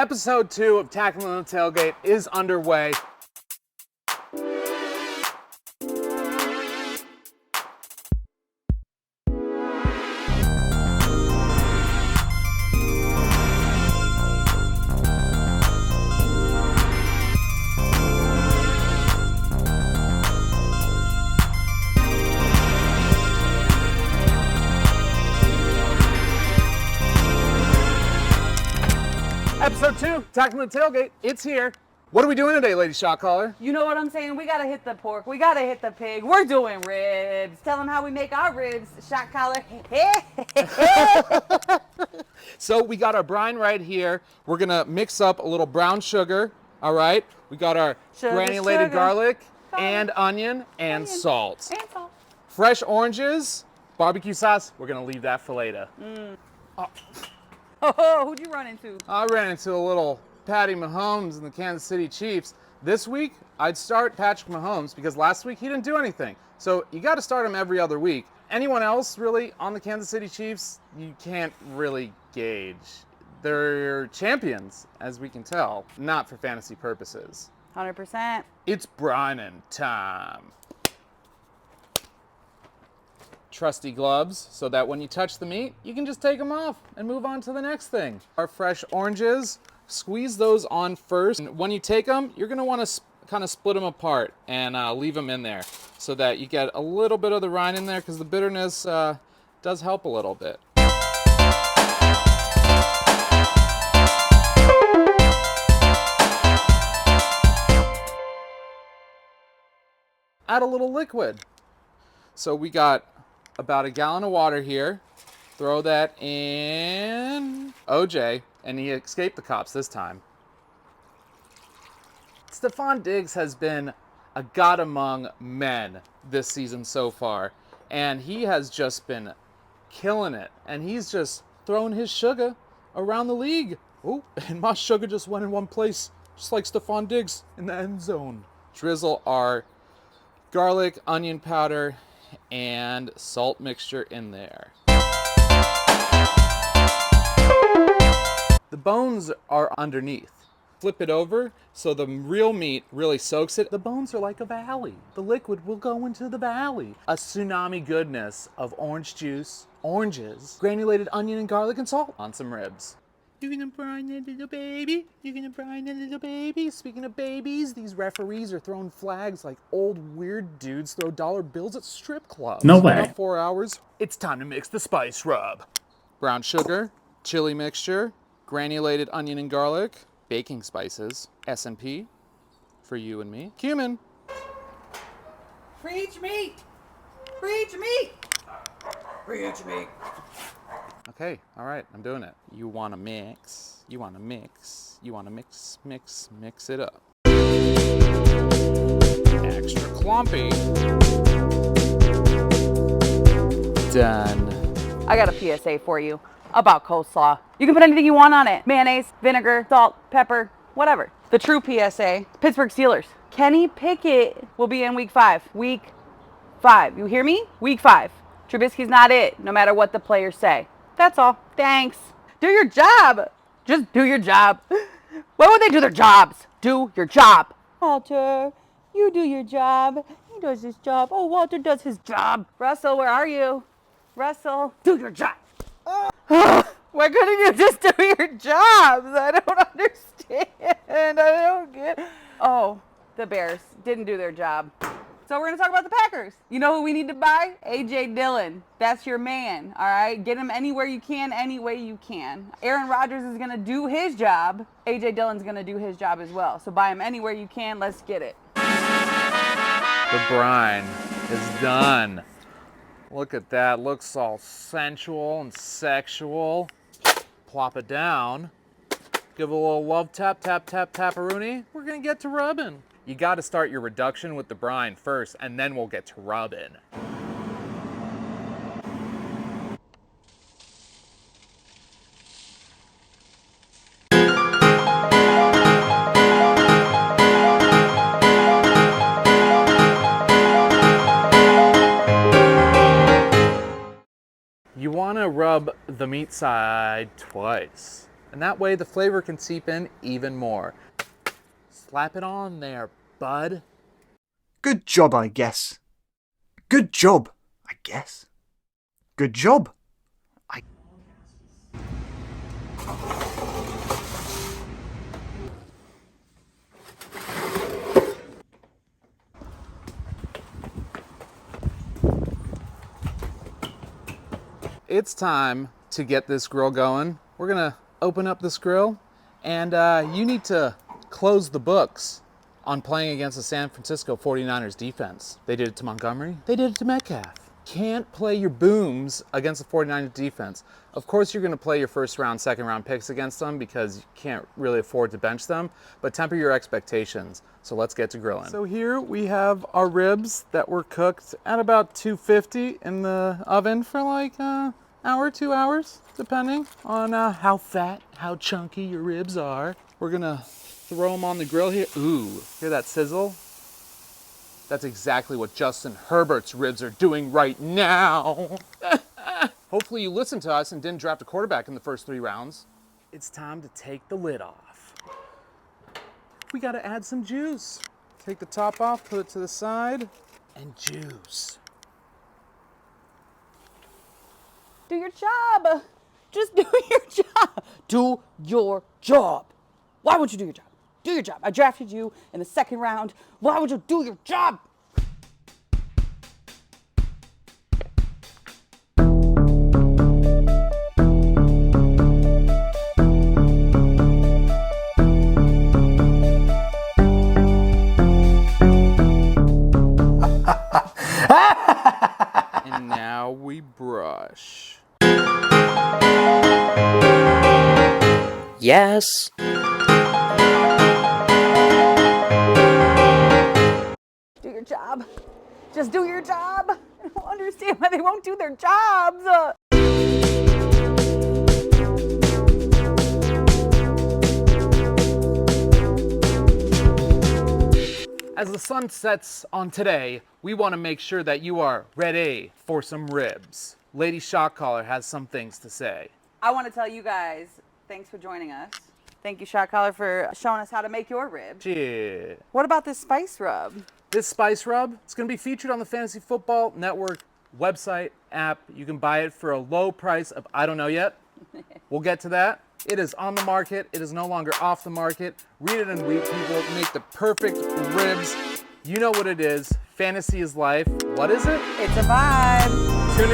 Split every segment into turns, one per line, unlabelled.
Episode 2 of Tackling the Tailgate is underway. Episode 2, Tackling the Tailgate, it's here. What are we doing today, Lady ShotCaller?
You know what I'm saying? We gotta hit the pork. We gotta hit the pig. We're doing ribs. Tell them how we make our ribs. ShotCaller.
So we got our brine right here. We're gonna mix up a little brown sugar, all right? We got our granulated garlic and onion and salt.
And salt.
Fresh oranges, barbecue sauce. We're gonna leave that for later.
Oh, who'd you run into?
I ran into a little Patty Mahomes and the Kansas City Chiefs. This week, I'd start Patrick Mahomes because last week he didn't do anything. So you got to start him every other week. Anyone else really on the Kansas City Chiefs, you can't really gauge. They're champions, as we can tell, not for fantasy purposes.
100%.
It's brining time. Trusty gloves so that when you touch the meat, you can just take them off and move on to the next thing. Our fresh oranges, squeeze those on first. And when you take them, you're gonna wanna kind of split them apart and leave them in there so that you get a little bit of the rind in there because the bitterness does help a little bit. Add a little liquid. So we got about a gallon of water here. Throw that in OJ, and he escaped the cops this time. Stefon Diggs has been a god among men this season so far, and he has just been killing it. And he's just throwing his sugar around the league. Oh, and my sugar just went in one place, just like Stefon Diggs in the end zone. Drizzle our garlic, onion powder, and salt mixture in there. The bones are underneath. Flip it over so the real meat really soaks it. The bones are like a valley. The liquid will go into the valley. A tsunami goodness of orange juice, oranges, granulated onion and garlic and salt on some ribs. You're gonna brine that little baby. You're gonna brine that little baby. Speaking of babies, these referees are throwing flags like old weird dudes throw dollar bills at strip clubs.
No way.
About 4 hours. It's time to mix the spice rub. Brown sugar, chili mixture, granulated onion and garlic, baking spices, S&P for you and me. Cumin.
Preach meat. Preach meat. Preach meat.
Okay, all right, I'm doing it. You wanna mix, you wanna mix, you wanna mix, mix it up. Extra clumpy. Done.
I got a PSA for you about coleslaw. You can put anything you want on it. Mayonnaise, vinegar, salt, pepper, whatever. The true PSA, Pittsburgh Steelers. Kenny Pickett will be in week 5. Week 5. You hear me? Week 5. Trubisky's not it, no matter what the players say. That's all. Thanks. Do your job. Just do your job. Why would they do their jobs? Do your job. Walter, you do your job. He does his job. Oh, Walter does his job. Russell, where are you? Russell, do your job. Why couldn't you just do your jobs? I don't understand. I don't get. Oh, the Bears didn't do their job. So we're going to talk about the Packers. You know who we need to buy? A.J. Dillon. That's your man, all right? Get him anywhere you can, any way you can. Aaron Rodgers is going to do his job. A.J. Dillon's going to do his job as well. So buy him anywhere you can. Let's get it.
The brine is done. Look at that. Looks all sensual and sexual. Plop it down. Give it a little love tap, tap, tap, tap-a-rooney. We're going to get to rubbing. You got to start your reduction with the brine first, and then we'll get to rubbing. You want to rub the meat side twice. And that way the flavor can seep in even more. Slap it on there, bud.
Good job, I guess. Good job, I guess. Good job.
It's time to get this grill going. We're gonna open up this grill, and you need to close the books on playing against the San Francisco 49ers defense. They did it to Montgomery, they did it to Metcalf. Can't play your booms against the 49ers defense. Of course you're gonna play your first round, second round picks against them because you can't really afford to bench them, but temper your expectations. So let's get to grilling. So here we have our ribs that were cooked at about 250 in the oven for like hour, 2 hours, depending on how fat, how chunky your ribs are. We're gonna throw them on the grill here. Ooh, hear that sizzle? That's exactly what Justin Herbert's ribs are doing right now. Hopefully you listened to us and didn't draft a quarterback in the first 3 rounds. It's time to take the lid off. We gotta add some juice. Take the top off, put it to the side, and juice.
Do your job. Just do your job. Do your job. Why would you do your job? Do your job. I drafted you in the 2nd round. Why would you do your job?
And now we brush.
Yes.
Do your job. Just do your job. I don't understand why they won't do their jobs.
As the sun sets on today, we want to make sure that you are ready for some ribs. Lady ShotCaller has some things to say.
I want to tell you guys, thanks for joining us. Thank you, ShotCaller, for showing us how to make your ribs.
Shit.
What about this spice rub?
This spice rub, it's going to be featured on the Fantasy Football Network website, app. You can buy it for a low price of I don't know yet. We'll get to that. It is on the market. It is no longer off the market. Read it and weep, people. Make the perfect ribs. You know what it is. Fantasy is life. What is it?
It's a vibe.
Tune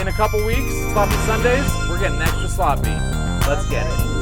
in a couple weeks. Sloppy Sundays. We're getting extra sloppy. Let's get it.